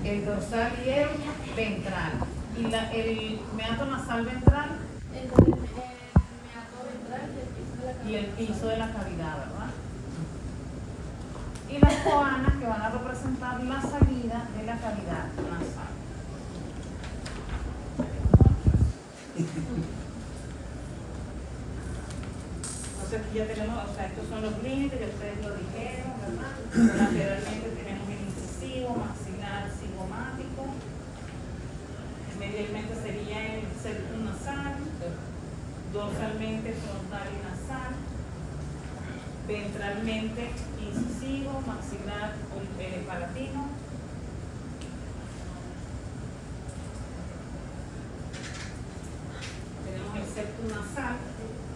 El dorsal y el ventral. ¿Y el meato nasal ventral? El meato ventral Y el piso de la cavidad, ¿verdad? Y las coanas que van a representar la salida de la cavidad nasal. Entonces aquí ya tenemos, o sea, estos son los límites, ya ustedes lo dijeron, ¿verdad? Lateralmente tenemos el incisivo, maxilar, cigomático. Medialmente sería el septum nasal, dorsalmente frontal y nasal, ventralmente incisivo, maxilar, palatino. Tenemos el septum nasal,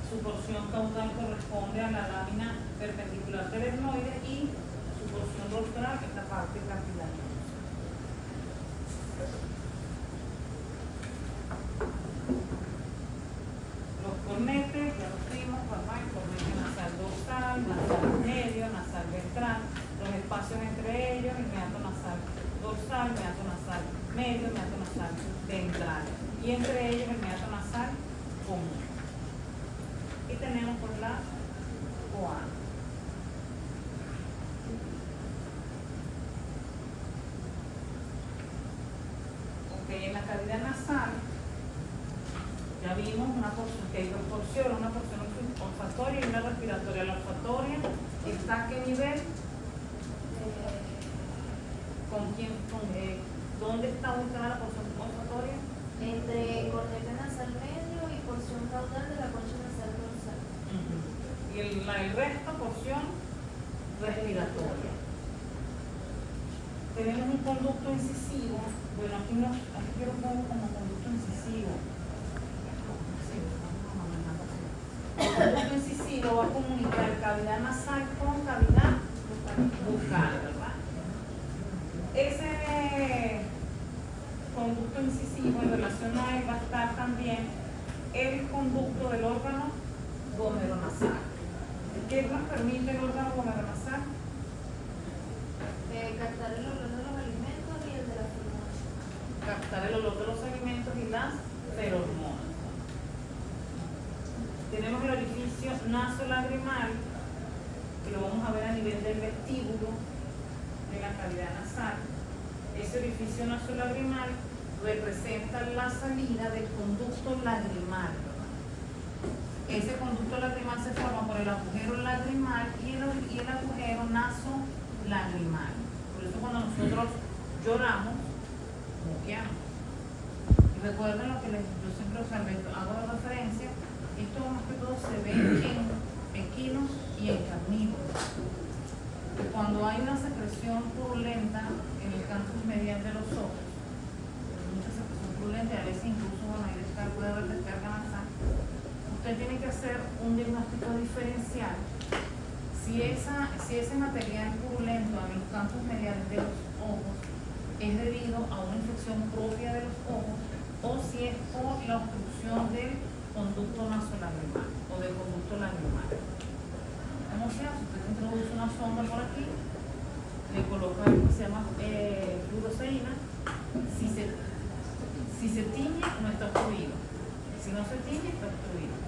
su porción caudal corresponde a la lámina perpendicular del etmoide y su porción rostral es la parte cartilaginosa. Los cornetes, ya los vimos, ¿verdad? El cornete nasal dorsal, nasal medio, nasal ventral, los espacios entre ellos, el meato nasal dorsal, meato nasal medio, meato nasal ventral, y entre ellos el meato nasal común. Y tenemos por la coana. Ok, en la cavidad nasal ya vimos una porción, que hay dos porciones, una porción olfatoria y una respiratoria. La olfatoria está a qué nivel, ¿dónde está ubicada la porción olfatoria? entre cornete nasal medio y porción caudal de la concha nasal dorsal. Y el resto, porción respiratoria. Tenemos un conducto incisivo. Bueno, aquí quiero poner como conducto incisivo. El conducto incisivo va a comunicar cavidad nasal con cavidad bucal, ¿verdad? Ese conducto incisivo, en relación a él va a estar también el conducto del órgano gomeronasal. ¿Qué nos permite el órgano gomeronasal? Captar el olor de los alimentos y el de las feromonas. Captar el olor de los alimentos y las feromonas. Tenemos el orificio nasolagrimal, que lo vamos a ver a nivel del vestíbulo de la cavidad nasal. Ese orificio nasolagrimal representa la salida del conducto lagrimal. Ese conducto lagrimal se forma por el agujero lagrimal y el agujero nasolagrimal. Por eso cuando nosotros lloramos, moqueamos. Y recuerden lo que yo siempre hago de referencia. Esto más que todo se ve en equinos y en carnívoros. Cuando hay una secreción purulenta en el cantus medial de los ojos, mucha secreción purulenta, y a veces incluso puede haber descarga nasal, usted tiene que hacer un diagnóstico diferencial si ese material purulento en los cantus mediales de los ojos es debido a una infección propia de los ojos o si es por la obstrucción del conducto nasolagrimal o del conducto lagrimal. Como sea, si usted introduce una sonda por aquí, le coloca algo que se llama fluoresceína, si se tiñe no está obstruido, si no se tiñe está obstruido.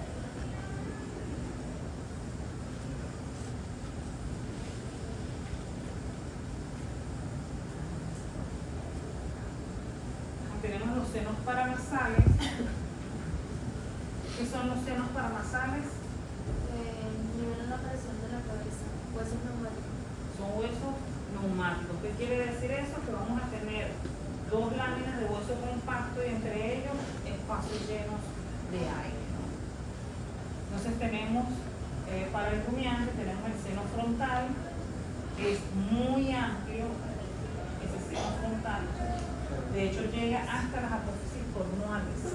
Tenemos los senos paranasales. ¿Qué son los senos paranasales? Nivelan la presión de la cabeza, huesos neumáticos. Son huesos neumáticos. ¿Qué quiere decir eso? Que vamos a tener dos láminas de hueso compacto y entre ellos espacios llenos de aire, ¿no? Entonces tenemos, para el rumiante, tenemos el seno frontal, que es muy amplio, ese seno frontal. De hecho, llega hasta las apófisis cornuales.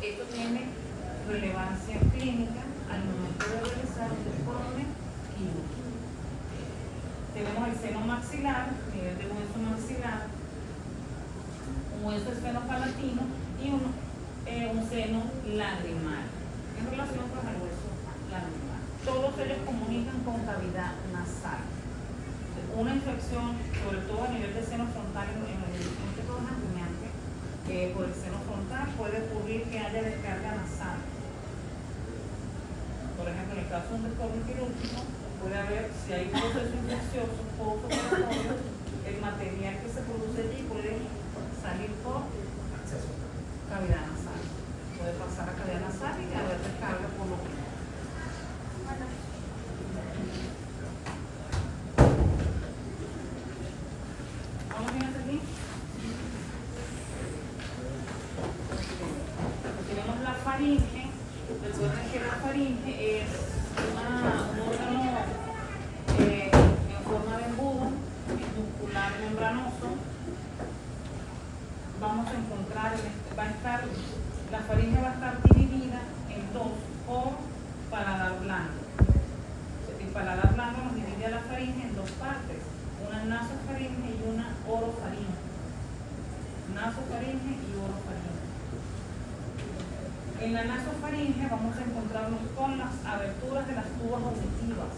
Esto tiene relevancia clínica al momento de realizar un deforme quirúrgico. Tenemos el seno maxilar, nivel de hueso maxilar, un hueso esfenopalatino y un seno lagrimal en relación con el hueso lagrimal. Todos ellos comunican con cavidad nasal. una infección, sobre todo a nivel de seno frontal, en el todo rumiante, por el seno frontal puede ocurrir que haya descarga nasal. Por ejemplo, en el caso de un desorden quirúrgico, puede haber, si hay un proceso infeccioso postoperatorio, el material que se produce allí puede salir por cavidad nasal. Puede pasar a cavidad nasal y haber descarga por lo que. ¿Vamos bien hasta aquí? Tenemos la faringe. Recuerden que la faringe es un órgano en forma de embudo, muscular membranoso. Vamos a encontrar, la faringe va a estar dividida en dos por paladar blando. El paladar blando nos divide a la faringe en dos partes, una nasofaringe y una orofaringe. Nasofaringe y orofaringe. En la nasofaringe vamos a encontrarnos con las aberturas de las tubas auditivas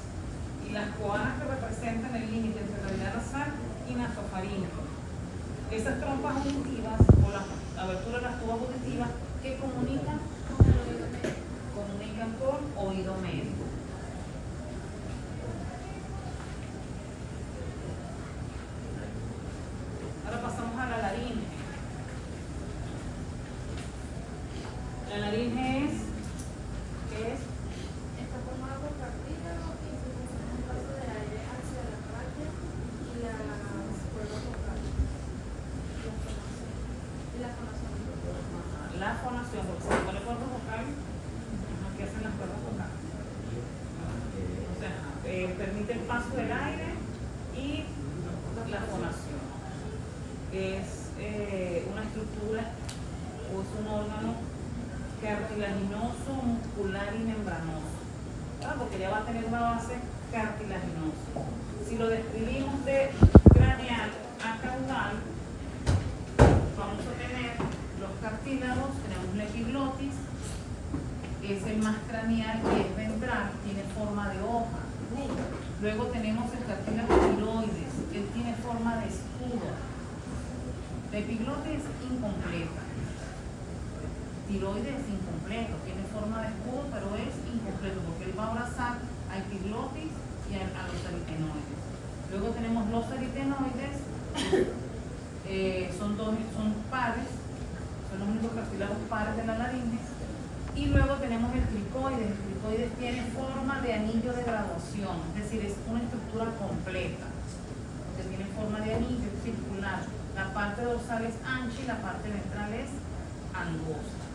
y las coanas que representan el límite entre cavidad nasal y nasofaringe. Esas trompas auditivas o las aberturas de las tubas auditivas que comunican por oído medio. Ahora pasamos a la laringe. La laringe ¿qué es? Está formada por cartílago y se funciona un paso de aire hacia la tráquea y las cuerdas vocales. Y la fonación. La fonación, porque se pone cuerdas vocales, ¿qué hacen las cuerdas vocales? O sea, permite el paso del aire y la fonación. Es una estructura o es un órgano cartilaginoso, muscular y membranoso, ¿verdad? Porque ya va a tener una base cartilaginosa. Si lo describimos de craneal a caudal, vamos a tener los cartílagos, tenemos la epiglotis, que es el más craneal y es ventral, tiene forma de hoja. Luego tenemos el cartílago tiroides, que tiene forma de escudo. La epiglotis es incompleta. Tiroides es incompleto, tiene forma de escudo, pero es incompleto porque él va a abrazar a epiglotis y a los aritenoides. Luego tenemos los aritenoides, son pares, son los únicos cartílagos pares de la laringe. Y luego tenemos el cricoides. El cricoides tiene forma de anillo de graduación, es decir, es una estructura completa, porque tiene forma de anillo circular. La parte dorsal es ancha y la parte ventral es angosta.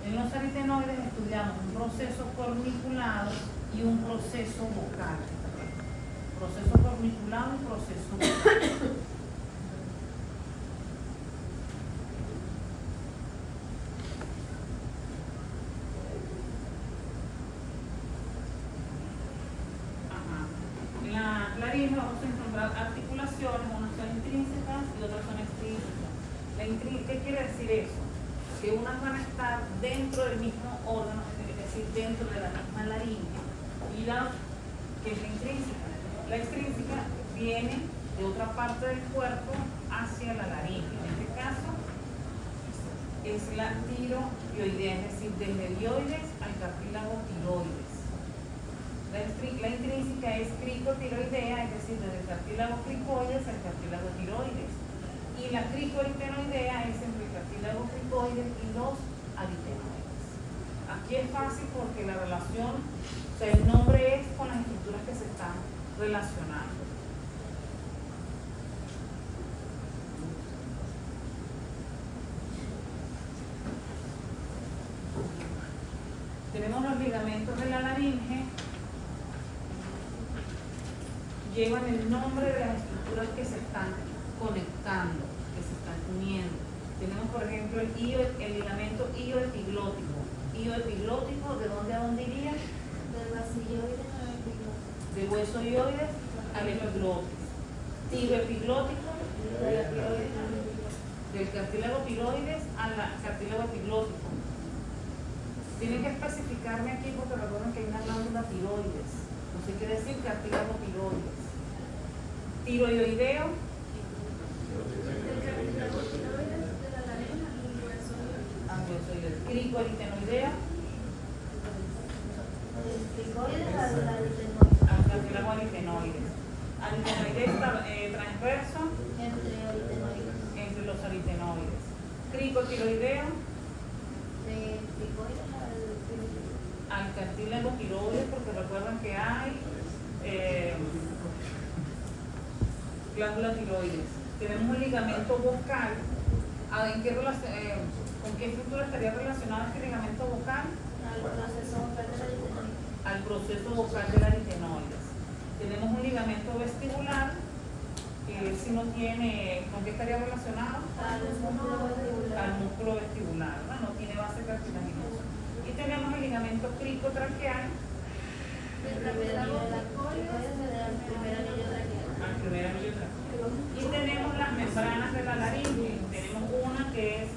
En los aritenoides estudiamos un proceso corniculado y un proceso vocal. Proceso corniculado y proceso vocal. En la laringe vamos a encontrar articulaciones, unas son intrínsecas y otras son extrínsecas. ¿Qué quiere decir eso? Que unas van a estar dentro del mismo órgano, es decir, dentro de la misma laringe, y la que es la intrínseca. La extrínseca viene de otra parte del cuerpo hacia la laringe. En este caso es la tiroidea, es decir, desde el dioides al cartílago tiroides. La intrínseca es cricotiroidea, es decir, desde el cartílago cricoides al cartílago tiroides. Y la cricoaritenoidea es entre el cartílago cricoides y los aritenoides. Aquí es fácil porque la relación, o sea, el nombre es con las estructuras que se están relacionando. Tenemos los ligamentos de la laringe, llevan el nombre de las estructuras que se están conectando, que se están uniendo. Tenemos, por ejemplo, el ligamento ioepiglótico. Ioepiglótico, ¿de dónde a dónde iría? Del basilioides al epiglotis. Del hueso ioides al epiglotis. Tiroepiglótico, De la tiroides al epiglotis. del cartílago tiroides al cartílago epiglótico. Tienen que especificarme aquí porque recuerden que hay una glándula tiroides. No sé qué decir cartílago tiroides. tiroideo, El cartílago tiroides de la laringe al hueso. angiozoides, cricoaritenoideo, El cricoides al aritenoide. al cartílago aritenoides. Aritenoides transverso Entre aritenoides. entre los aritenoides. Cricotiroideo De cricoides al tiroides. al cartílago tiroides, porque recuerdan que hay glándula tiroides. Tenemos un ligamento vocal. ¿Con qué estructura estaría relacionado este ligamento vocal? Al proceso vocal del aritenoide. Al proceso vocal del aritenoides. Tenemos un ligamento vestibular, que si no tiene, ¿con qué estaría relacionado? Al músculo vestibular. Al músculo vestibular, ¿verdad? No tiene base cartilaginosa. Y tenemos el ligamento cricotraqueal El cartílago cricoides al primer anillo traqueal. al primer anillo traqueal. Y tenemos las membranas de la laringe. Tenemos una que es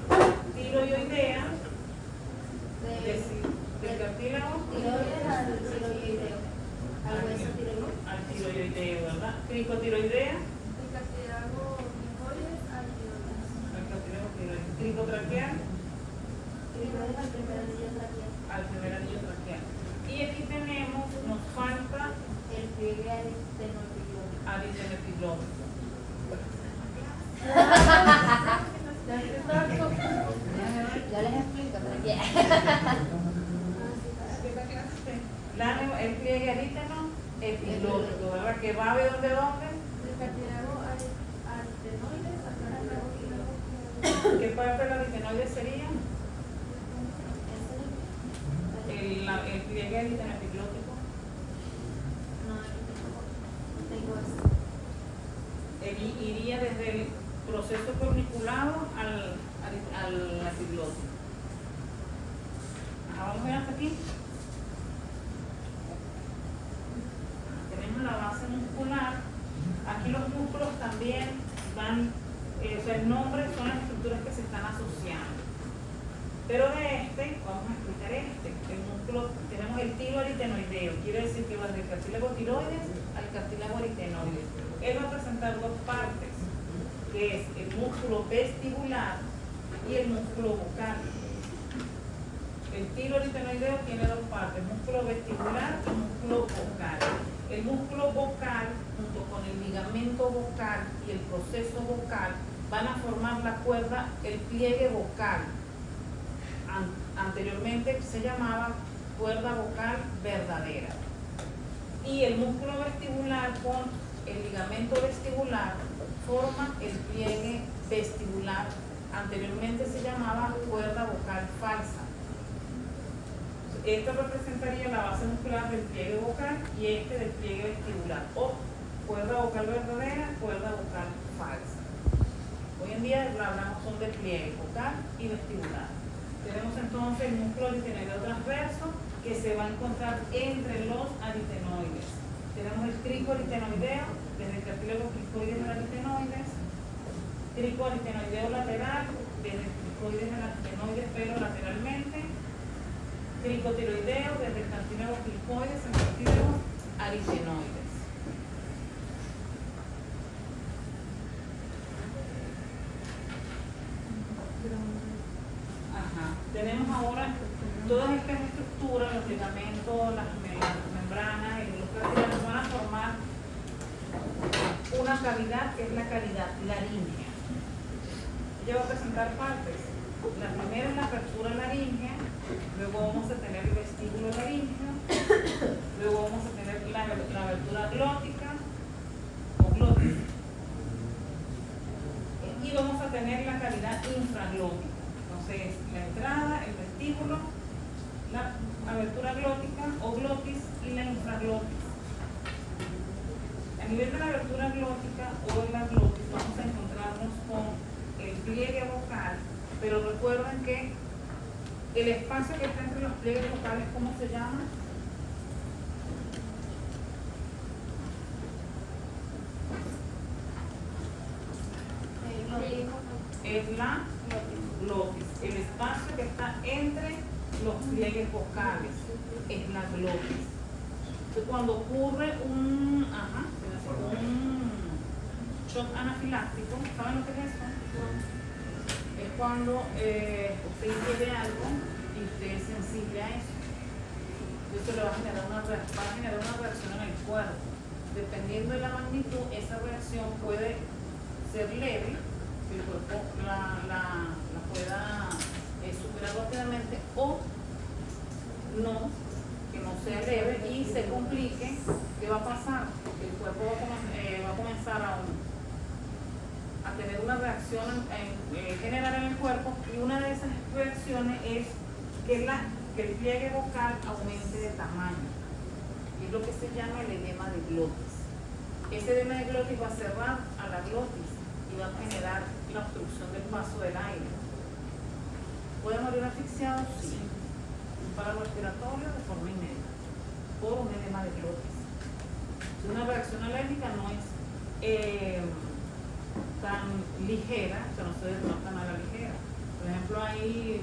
tiroidea, es decir, del cartílago Tiroides al tiroideo. Al hueso tiroideo. al tiroideo, ¿verdad? Cricotiroidea El cartílago cricoides al tiroides. al cartílago tiroideo. Cricotraqueal Cricoides al primer anillo traqueal. al primer anillo traqueal. Y aquí tenemos, nos falta El pliegue aritenoide. aritenoepiglotis. Ya les explico, tranquila. El pliegue aritenoepiglotico, ¿verdad? Que va de dónde. El cartílago aritenoides al cartílago. ¿Qué parte del aritenoide sería? El pliegue aritenoepiglotico. No, tengo esto. Iría desde el proceso corniculado al epiglotis. Vamos a ver hasta aquí. Tenemos la base muscular. Aquí los músculos también van, o sea, el nombre son las estructuras que se están asociando. Pero de este, vamos a explicar este. El músculo, tenemos el tiro aritenoideo, quiere decir que va del cartílago tiroides al cartílago aritenoides. Él va a presentar dos partes, que es el músculo vestibular y el músculo vocal. El tiro aritenoideo tiene dos partes, músculo vestibular y músculo vocal. El músculo vocal, junto con el ligamento vocal y el proceso vocal, van a formar la cuerda, el pliegue vocal. Anteriormente se llamaba cuerda vocal verdadera. Y el músculo vestibular con el ligamento vestibular forma el pliegue vestibular. Anteriormente se llamaba cuerda vocal falsa. Esto representaría la base muscular del pliegue vocal y este del pliegue vestibular, o cuerda vocal verdadera, cuerda vocal falsa. Hoy en día hablamos son de pliegue vocal y vestibular. Tenemos entonces el músculo aritenoideo transverso que se va a encontrar entre los aritenoides. Tenemos el cricoaritenoideo, desde el cartílago cricoides al aritenoides, cricoaritenoideo lateral, desde el cricoides al aritenoides, pero lateralmente, cricotiroideo, desde el cartílago cricoides al cartílago aritenoides. Tenemos ahora todas estas estructuras, los ligamentos, las membranas y los cartílagos van a formar una cavidad que es la cavidad laríngea. Ella va a presentar partes. La primera es la apertura laríngea, luego vamos a tener el vestíbulo laríngeo, luego vamos a tener la abertura glótica o glotis y vamos a tener la cavidad infraglótica. Entonces, la entrada, el vestíbulo, la abertura glótica o glotis y la infraglotis. A nivel de la abertura glótica o de la glotis vamos a encontrarnos con el pliegue vocal, pero recuerden que el espacio que está entre los pliegues vocales, ¿cómo se llama? Es la glotis. El espacio que está entre los pliegues vocales es la glotis. Entonces, cuando ocurre shock anafiláctico. ¿Saben lo que es eso? Es cuando usted ingiere algo y usted es sensible a eso. Eso le va a generar una reacción en el cuerpo. Dependiendo de la magnitud, esa reacción puede ser leve, que el cuerpo la pueda superar rápidamente, o no, que no sea leve y se complique. ¿Qué va a pasar? Que el cuerpo va a comenzar a tener una reacción general en el cuerpo, y una de esas reacciones es que el pliegue vocal aumente de tamaño. Es lo que se llama el edema de glotis. Ese edema de glotis va a cerrar a la glotis y va a generar la obstrucción del paso del aire. ¿Puede morir asfixiado? Sí. Para respiratorio de forma inmediata, por un edema de glotis. Una reacción alérgica no es tan ligera, o sea, no se denota a la ligera. Por ejemplo, hay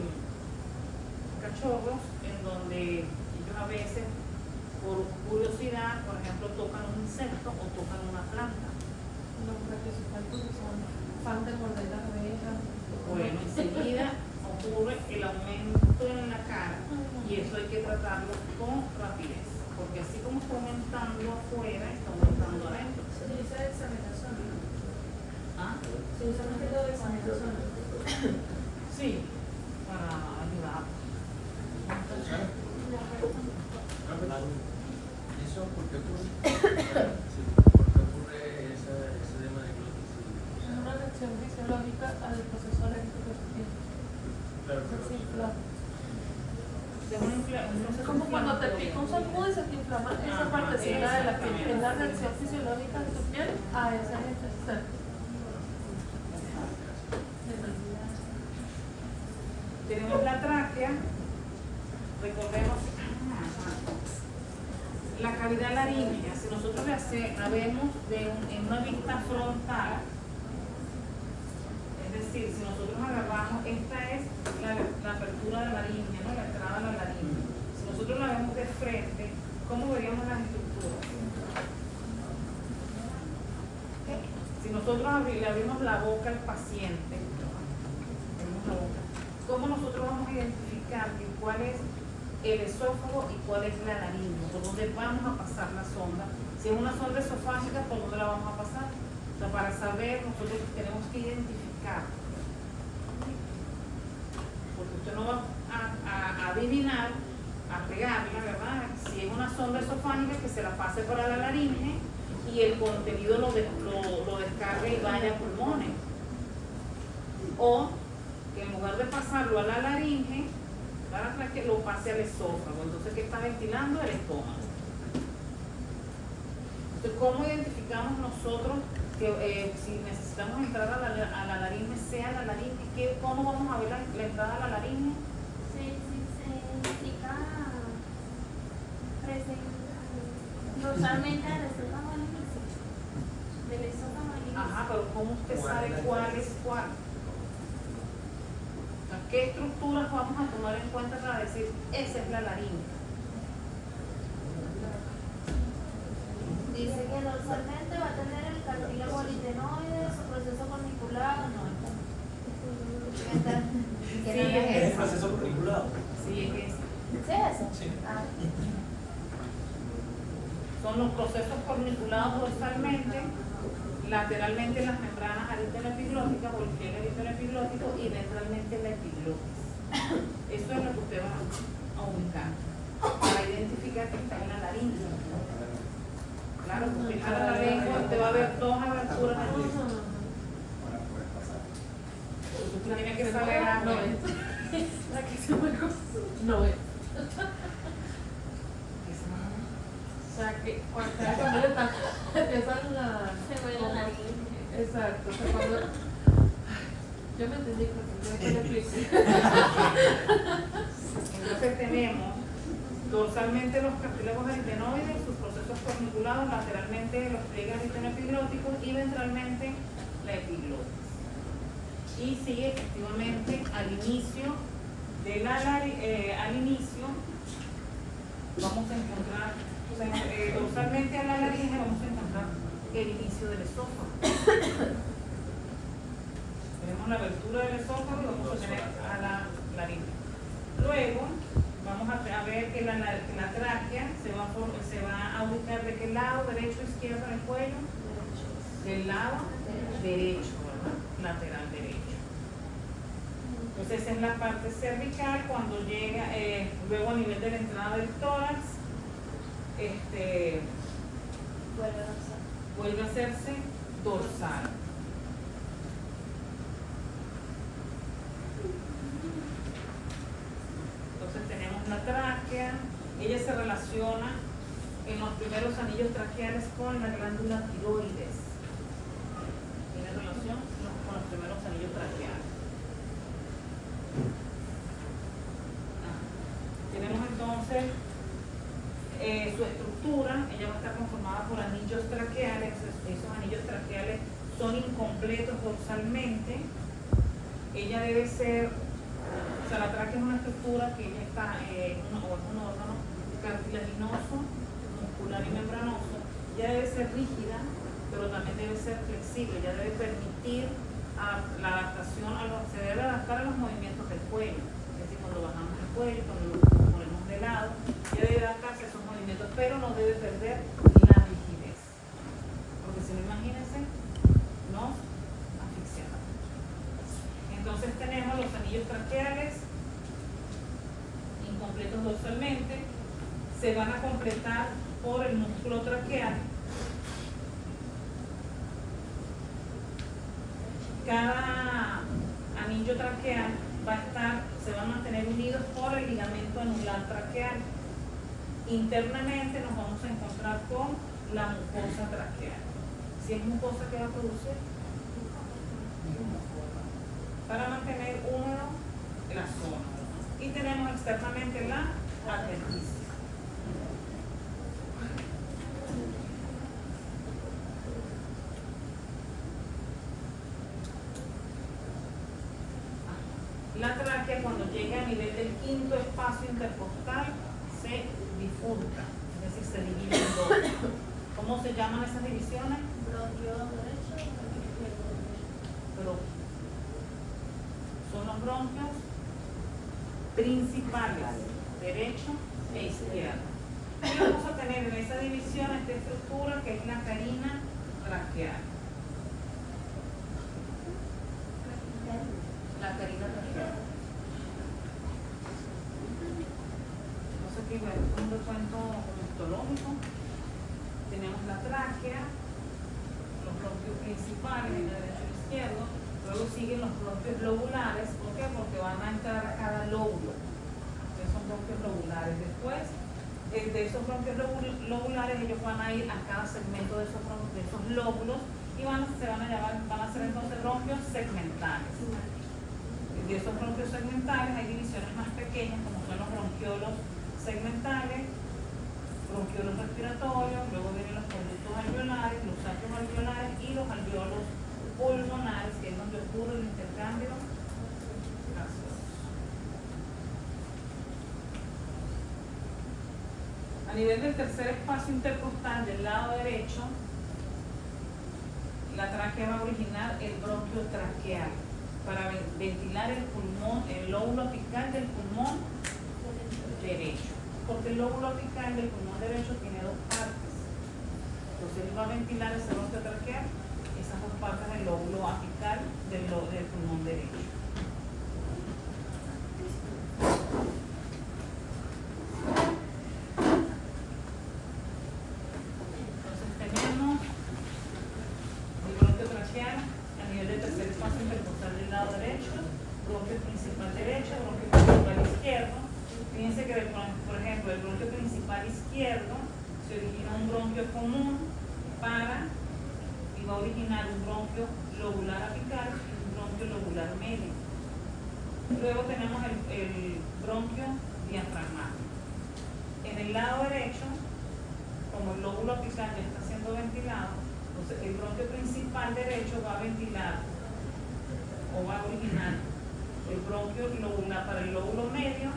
cachorros en donde ellos a veces, por curiosidad, por ejemplo, tocan un insecto o tocan una planta. Los brachiocefálicos son fan de morder las orejas. Bueno, enseguida ocurre el aumento en la cara, y eso hay que tratarlo con rapidez, porque así como está aumentando afuera, está aumentando adentro. Se utiliza dexametasona. ¿Ah? Se usa más que todo dexametasona. Sí, para ayudar. ¿Eso por qué ocurre? ¿Por qué ocurre ese edema de glotis? Es una reacción fisiológica al proceso alérgico que se tiene. Claro, Se inflama. Es Como cuando te pica un zancudo y se te inflama esa partecita de la piel. Es la reacción fisiológica de tu piel a ese agente externo. Tenemos la tráquea, recordemos, la cavidad laríngea. Si nosotros la vemos en una vista frontal, es decir, si nosotros agarramos, esta es la apertura de la laringe, ¿no? La entrada a la laringe. Si nosotros la vemos de frente, ¿cómo veríamos las estructuras? Si nosotros le abrimos la boca al paciente, abrimos la boca, ¿cómo nosotros vamos a identificar cuál es el esófago y cuál es la laringe? ¿Por dónde vamos a pasar la sonda? Si es una sonda esofágica, ¿por dónde la vamos a pasar? O sea, para saber, nosotros tenemos que identificar. Porque usted no va a adivinar, a pegarla, ¿verdad? Si es una sonda esofágica, que se la pase para la laringe y el contenido lo descargue y vaya a pulmones. O que en lugar de pasarlo a la laringe, que lo pase al esófago. Entonces, ¿qué está ventilando? El estómago. Entonces, ¿cómo identificamos nosotros que si necesitamos entrar a la laringe, sea la laringe? ¿Cómo vamos a ver la entrada a la laringe? Se indica dorsalmente al esófago al inicio. Del esófago al inicio. Ajá, pero ¿cómo usted sabe cuál es cuál? O sea, ¿qué estructuras vamos a tomar en cuenta para decir esa es la laringe? Dice que dorsalmente va a tener el cartílago aritenoide, su proceso corniculado, no. Sí, ¿Es el proceso corniculado? Sí, es ese. ¿Sí es eso? Sí. Ah. Son los procesos corniculados dorsalmente, lateralmente las membranas aritenoepiglóticas o el pliegue aritenoepiglótico, y ventralmente la epiglotis. Eso es lo que usted va a ubicar para identificar que está en la laringe. Claro, porque cada la lengua usted va a ver dos aberturas en el disco. Usted tiene que saber la No es. La que se me no es. O sea que cuando le están empiezan la. Se mueve la nariz. Exacto. O sea, cuando. Yo me entendí que le explico. Entonces tenemos dorsalmente los cartílagos aritenoides, sus procesos corniculados, lateralmente los pliegues aritenoepiglóticos y ventralmente la epiglotis. Y sí, efectivamente, al inicio vamos a encontrar, o sea, dorsalmente a la laringe vamos a encontrar el inicio del esófago. la abertura del esófago y vamos a tener a la laringe. Luego vamos a ver que la tráquea se va a ubicar de qué lado, derecho o izquierdo en el cuello, del lado derecho, ¿verdad? Lateral derecho. Entonces esa es la parte cervical. Cuando llega, luego a nivel de la entrada del tórax, vuelve a hacerse dorsal. Entonces tenemos la tráquea. Ella se relaciona en los primeros anillos traqueales con la glándula tiroides. Tiene relación con los primeros anillos traqueales. Tenemos entonces su estructura. Ella va a estar conformada por anillos traqueales. Esos anillos traqueales son incompletos dorsalmente. Ella debe ser, o sea, la tráquea es una estructura que ella está, es un órgano cartilaginoso, muscular y membranoso. Ella debe ser rígida, pero también debe ser flexible. Ella debe permitir la adaptación, se debe adaptar a los movimientos del cuello. Es decir, cuando bajamos el cuello, cuando lo ponemos de lado, ella debe adaptarse a esos movimientos, pero no debe perder la rigidez. Porque si no, imagínense, nos asfixiamos. Entonces tenemos los anillos traqueales incompletos dorsalmente, se van a completar por el músculo traqueal. Cada anillo traqueal se va a mantener unidos por el ligamento anular traqueal. Internamente nos vamos a encontrar con la mucosa traqueal. Si es mucosa, ¿qué va a producir? Para mantener húmedo la zona. Y tenemos externamente la adventicia. La tráquea, cuando llega a nivel del quinto espacio intercostal, se bifurca, es decir, se divide en dos. ¿Cómo se llaman esas divisiones? Bronquio derecho, bronquio izquierdo. Pero son los bronquios principales, derecho e izquierdo. Y vamos a tener en esa división esta estructura que es la carina traqueal. La carina traqueal. Entonces aquí voy a hacer un recuento histológico. Tenemos la tráquea, los bronquios principales, el derecho y el izquierdo. Luego siguen los bronquios lobulares. ¿Por qué? Porque van a entrar a cada lóbulo. Entonces son bronquios lobulares. Después de esos bronquios lobulares, ellos van a ir a cada segmento de esos lóbulos y van a ser entonces bronquios segmentales. De esos bronquios segmentales hay divisiones más pequeñas, como son los bronquiolos segmentales, bronquiolos respiratorios, luego vienen los conductos alveolares, los sacos alveolares y los alveolos pulmonares, que es donde ocurre el intercambio gaseoso. A nivel del tercer espacio intercostal del lado derecho, la tráquea va a originar el bronquio traqueal para ventilar el pulmón, el lóbulo apical del pulmón derecho, porque el lóbulo apical del pulmón derecho tiene dos partes. Entonces él va a ventilar ese bronquio traqueal, esas dos partes del lóbulo apical del pulmón derecho. Entonces tenemos el bronquio traqueal a nivel del tercer espacio intercostal del lado derecho, bronquio principal derecho, bronquio principal izquierdo. Fíjense que, por ejemplo, el bronquio principal izquierdo se origina un bronquio común y va a originar un bronquio lobular apical y un bronquio lobular medio. Luego tenemos el bronquio diafragmático. En el lado derecho, como el lóbulo apical ya está siendo ventilado, entonces el bronquio principal derecho va a ventilar o va a originar el bronquio lobular para el lóbulo medio,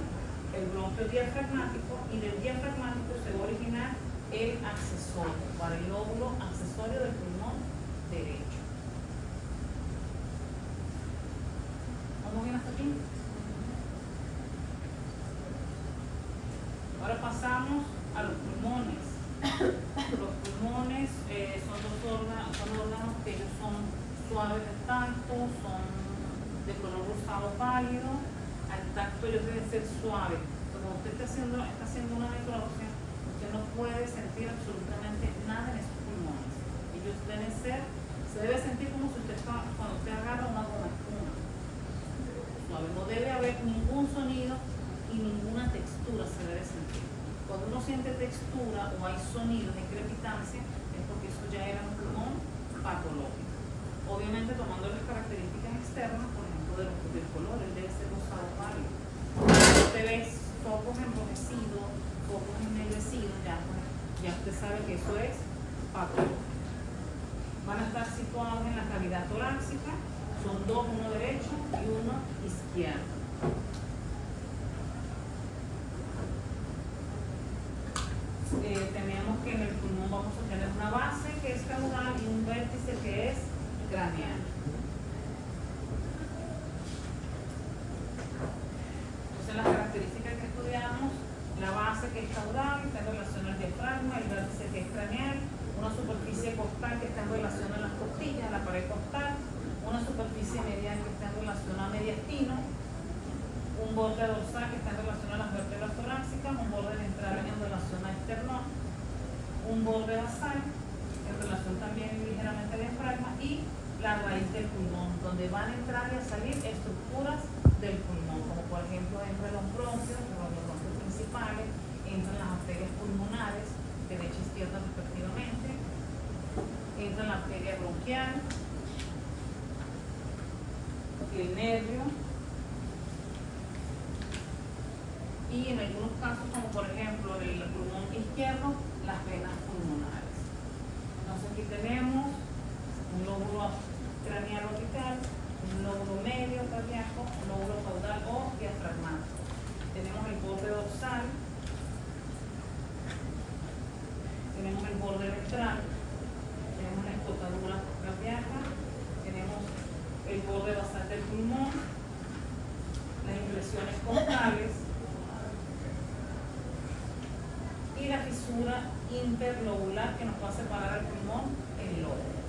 el bronquio diafragmático, y del diafragmático se va a originar el accesorio para el lóbulo accesorio del pulmón derecho. suaves de tacto, son de color rosado pálido. Al tacto ellos deben ser suaves. Como usted está haciendo una necropsia, usted no puede sentir absolutamente nada en esos pulmones. Ellos deben ser, se debe sentir como si usted está, cuando usted agarra una goma espuma. Suave, no debe haber ningún sonido y ninguna textura se debe sentir. Cuando uno siente textura o hay sonido de crepitancia, es porque eso ya era un pulmón patológico. Obviamente tomando las características externas, por ejemplo, del color, él debe ser rosado pálido. Si usted ve focos enrojecidos, focos ennegrecidos, ya usted sabe que eso es patológico. Van a estar situados en la cavidad torácica, son dos, uno derecho y uno izquierdo. Tenemos que en el pulmón vamos a tener una base que es caudal y un vértice que es craneal. Entonces las características que estudiamos, la base que es caudal, está en relación al diafragma, el vértice que es craneal, una superficie costal que está en relación a las costillas, a la pared costal, una superficie medial que está en relación a mediastino, un borde dorsal que está en relación a las vértebras torácicas, un borde ventral en relación a esternón, un borde basal en relación también ligeramente al diafragma y la raíz del pulmón, donde van a entrar y a salir estructuras del pulmón, como por ejemplo entran los bronquios principales, entran las arterias pulmonares, derecha e izquierda respectivamente, entra la arteria bronquial, el nervio, y en algunos casos, como por ejemplo el pulmón izquierdo, las venas pulmonares. Entonces aquí tenemos un lóbulo craneal orbital, un lóbulo medio cardíaco, un lóbulo caudal o diafragmático. Tenemos el borde dorsal, tenemos el borde ventral, tenemos la escotadura cardíaca, tenemos el borde basal del pulmón, las impresiones costales y la fisura interlobular que nos va a separar el pulmón en lóbulos.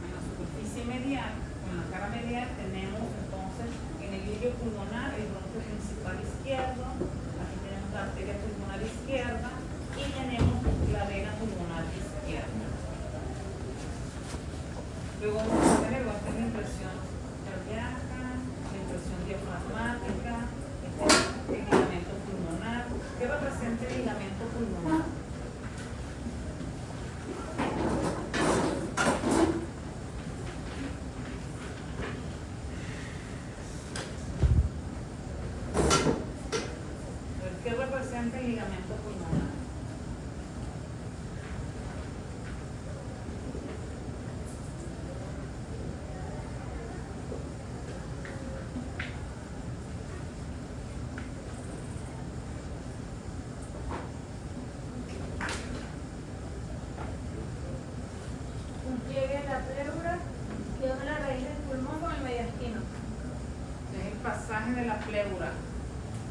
En la superficie medial, con la cara medial, tenemos entonces en el hilio pulmonar el bronquio principal izquierdo, aquí tenemos la arteria pulmonar izquierda y tenemos la vena pulmonar izquierda. Luego vamos a tener la impresión cardíaca, la impresión diafragmática, el ligamento pulmonar. ¿Qué representa el ligamento pulmonar? ¿Qué representa el ligamento pulmonar? Llegue la pleura, que es la raíz del pulmón con el mediastino. Es el pasaje de la pleura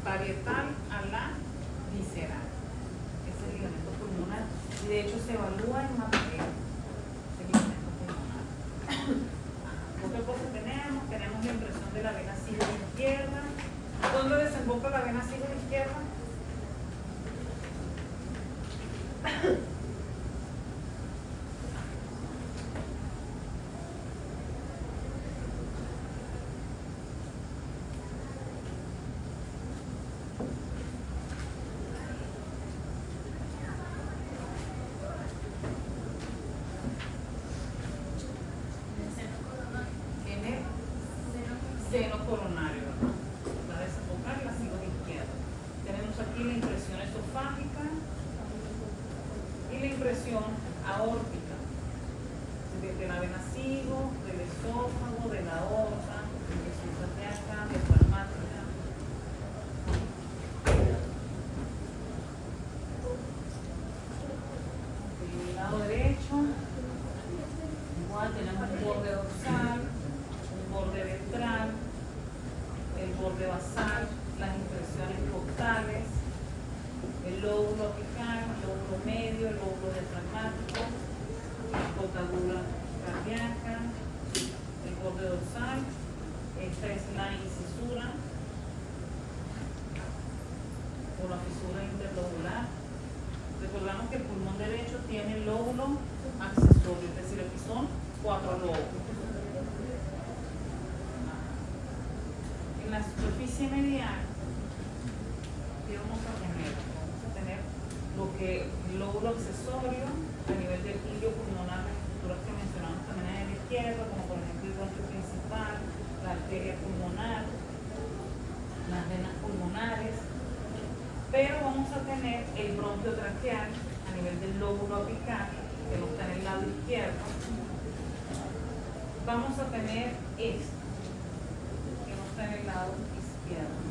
parietal a la visceral. Es el ligamento pulmonar y de hecho se evalúa en materia el ligamento pulmonar. ¿Qué cosa tenemos? Tenemos la impresión de la vena sigmoide izquierda. ¿Dónde desemboca la vena sigmoide izquierda? Seno coronario, la desembocar y la sigmoide izquierda. Tenemos aquí la impresión esofágica y la impresión aórtica, de la vena sigo, del esófago, de la aorta, de la impresión cardíaca, diafragmática. Del lado derecho, igual tenemos un borde dorsal, un borde ventral, el borde basal, las impresiones costales, el lóbulo apical, el lóbulo medio. líquido, el lóbulo diafragmático, cortadura cardíaca, el borde dorsal. Esta es la incisura o la fisura interlobular. Recordamos que el pulmón derecho tiene el lóbulo accesorio, es decir, aquí son 4 lóbulos. En la superficie medial, ¿qué vamos a tener? Vamos a tener lo que el lóbulo accesorio a nivel del hilio pulmonar, las estructuras que mencionamos también en la izquierda, como por ejemplo el bronquio principal, la arteria pulmonar, las venas pulmonares. Pero vamos a tener el bronquio traqueal a nivel del lóbulo apical, que no está en el lado izquierdo. Vamos a tener esto, que no está en el lado izquierdo.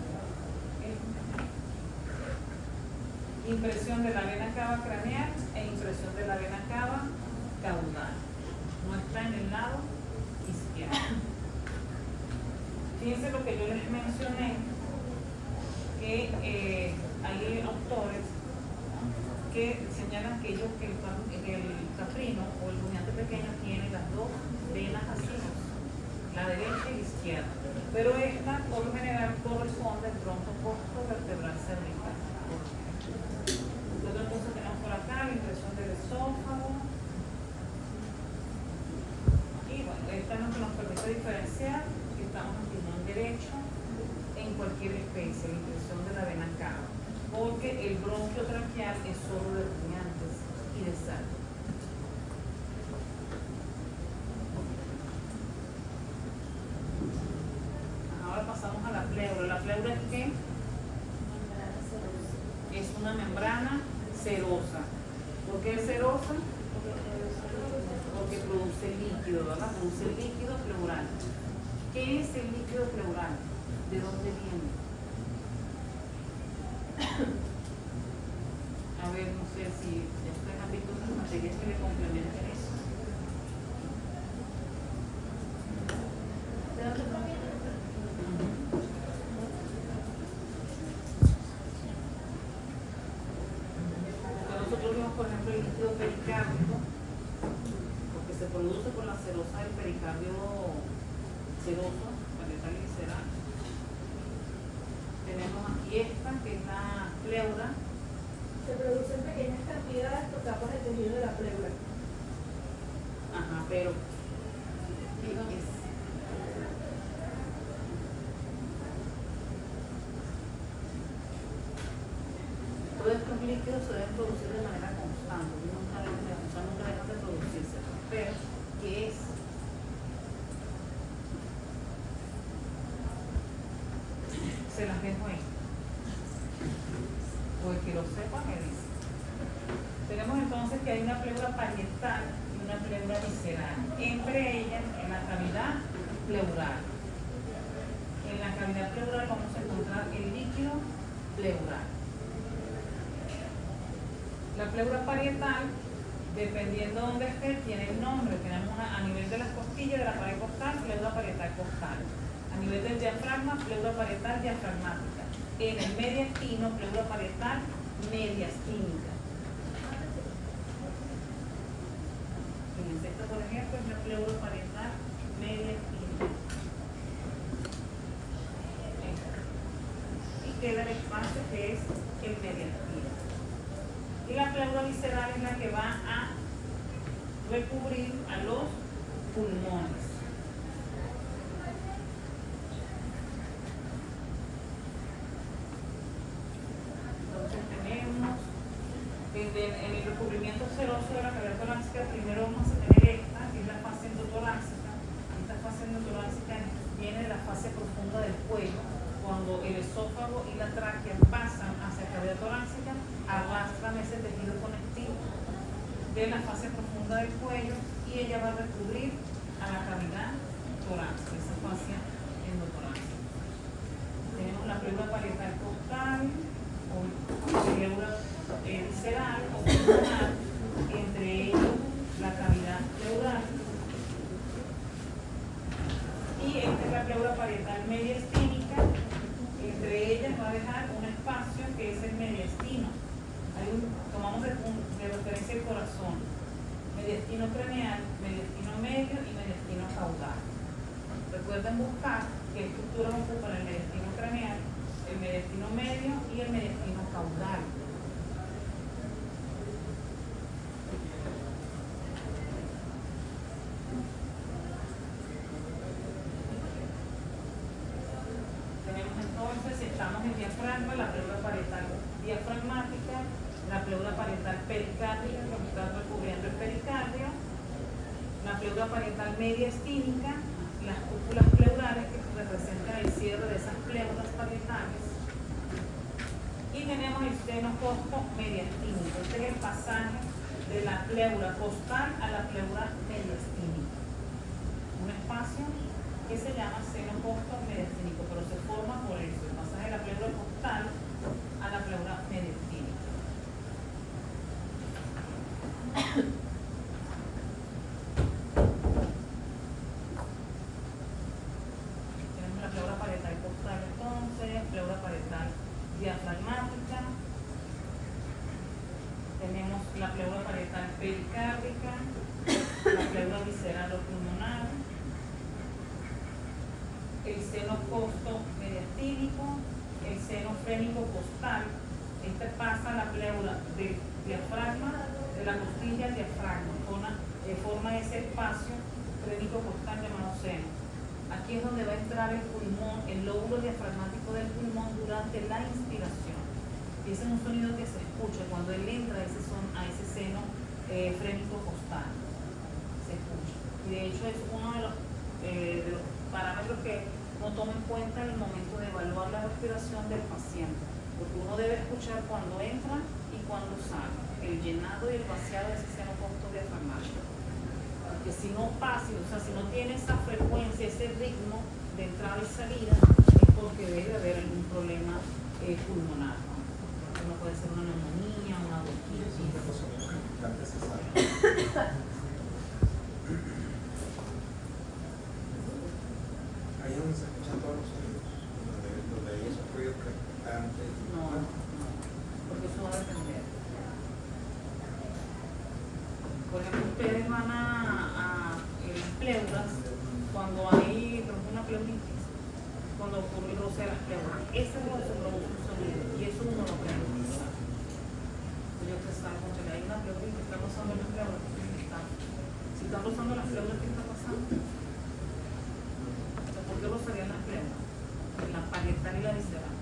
Impresión de la vena cava craneal e impresión de la vena cava caudal. No está en el lado izquierdo. Fíjense lo que yo les mencioné, que hay autores que señalan que el caprino o el rumiante pequeño tiene las dos venas así, la derecha y la izquierda, pero esta por lo general corresponde al tronco costo vertebral cervical. Otra cosa tenemos por acá, la impresión del esófago, y bueno, esta es lo que nos permite diferenciar que estamos en pulmón derecho en cualquier especie, la impresión de la vena cava, porque el bronquio traqueal es solo de rumiantes y de sal. Ahora pasamos a la pleura. ¿La pleura es qué? Es una membrana serosa. ¿Por qué es serosa? Porque produce líquido, ¿verdad? Produce líquido pleural. ¿Qué es el líquido pleural? ¿De dónde viene? A ver, no sé si ustedes han visto otras materias que le complementen eso. Nosotros vemos, por ejemplo, el líquido pericárdico, porque se produce por la serosa del pericardio seroso, parietal y visceral. Tenemos aquí esta, que es la pleura. Se producen pequeñas cantidades por capas de tejido de la pleura. Ajá, pero ¿qué es? Todos estos líquidos se deben producir de manera constante, nunca dejan de producirse. Pero, ¿qué es? Se las dejo ahí. O el que lo sepa me dice. Tenemos entonces que hay una pleura parietal y una pleura visceral. Entre ellas, en la cavidad pleural. En la cavidad pleural vamos a encontrar el líquido pleural. La pleura parietal, dependiendo de dónde esté, tiene el nombre. Tenemos a nivel de las costillas de la pared costal, pleura parietal costal. A nivel del diafragma, pleura parietal diafragmática. En el mediastino, pleura parietal mediastínica. Fíjense, esta por ejemplo es la pleura parietal mediastínica. Y queda el espacio que es el mediastino. Y la pleura visceral es la que va a recubrir a los pulmones. En el recubrimiento seroso de la cavidad torácica, primero vamos a tener esta, que es la fase endotorácica. Esta fase endotorácica viene de la fase profunda del cuello. Cuando el esófago y la tráquea pasan hacia la cavidad torácica, arrastran ese tejido conectivo de la fase profunda del cuello y ella va a recubrir a la cavidad torácica, esa fase endotorácica. Tenemos la pleura parietal costal o pleura visceral o pulmonar, entre ellos la cavidad pleural, y esta es la pleura parietal mediastínica. Entre ellas va a dejar un espacio que es el mediastino. Tomamos de referencia el corazón, mediastino craneal, mediastino medio y mediastino caudal. Recuerden buscar qué estructuras ocupan el mediastino craneal, el mediastino medio y el mediastino caudal. Tenemos entonces, estamos en diafragma, la pleura parietal diafragmática, la pleura parietal pericárdica que está recubriendo el pericardio, la pleura parietal mediastínica, las cúpulas pleurales que representan el cierre de esas pleuras parietales, y tenemos el seno costo mediastínico. Este es el pasaje de la pleura costal a la pleura mediastínica, un espacio que se llama seno costo mediastínico, pero se forma por eso, el pasaje de la pleura costal a la pleura mediastínica. Tenemos la pleura parietal costal entonces, pleura parietal diafragmática, tenemos la pleura parietal pericárdica, la pleura visceral o pulmonar, el seno costo mediastínico, el seno frénico costal. Este pasa la pleura del diafragma, de la costilla al diafragma, forma ese espacio frénico costal llamado seno. Aquí es donde va a entrar el pulmón, el lóbulo diafragmático del pulmón durante la inspiración. Y ese es un sonido que se escucha cuando él entra a ese seno frénico costal. Se escucha. Y de hecho es uno de los parámetros que uno toma en cuenta en el momento de evaluar la respiración del paciente. Porque uno debe escuchar cuando entra y cuando sale, el llenado y el vaciado de ese seno costo diafragmático. Porque si no pasa, o sea, si no tiene esa frecuencia, ese ritmo de entrada y salida, es porque debe haber algún problema pulmonar, ¿no? Uno puede ser una neumonía, una bronquitis. Ahí es donde se escuchan todos los sonidos, donde hay esos ruidos crepitantes. No, porque eso va a depender. Por ejemplo, ustedes van a pleuras, cuando hay, por ejemplo, una pleuritis, cuando ocurre el roce de las pleuras, ese roce produce un sonido y eso uno lo puede escuchar. Yo te salgo, que hay una pleuritis, está rozando las pleuras, si están rozando las pleuras, ¿qué está pasando? ¿Por qué rozarían las pleuras? La parietal y la visceral.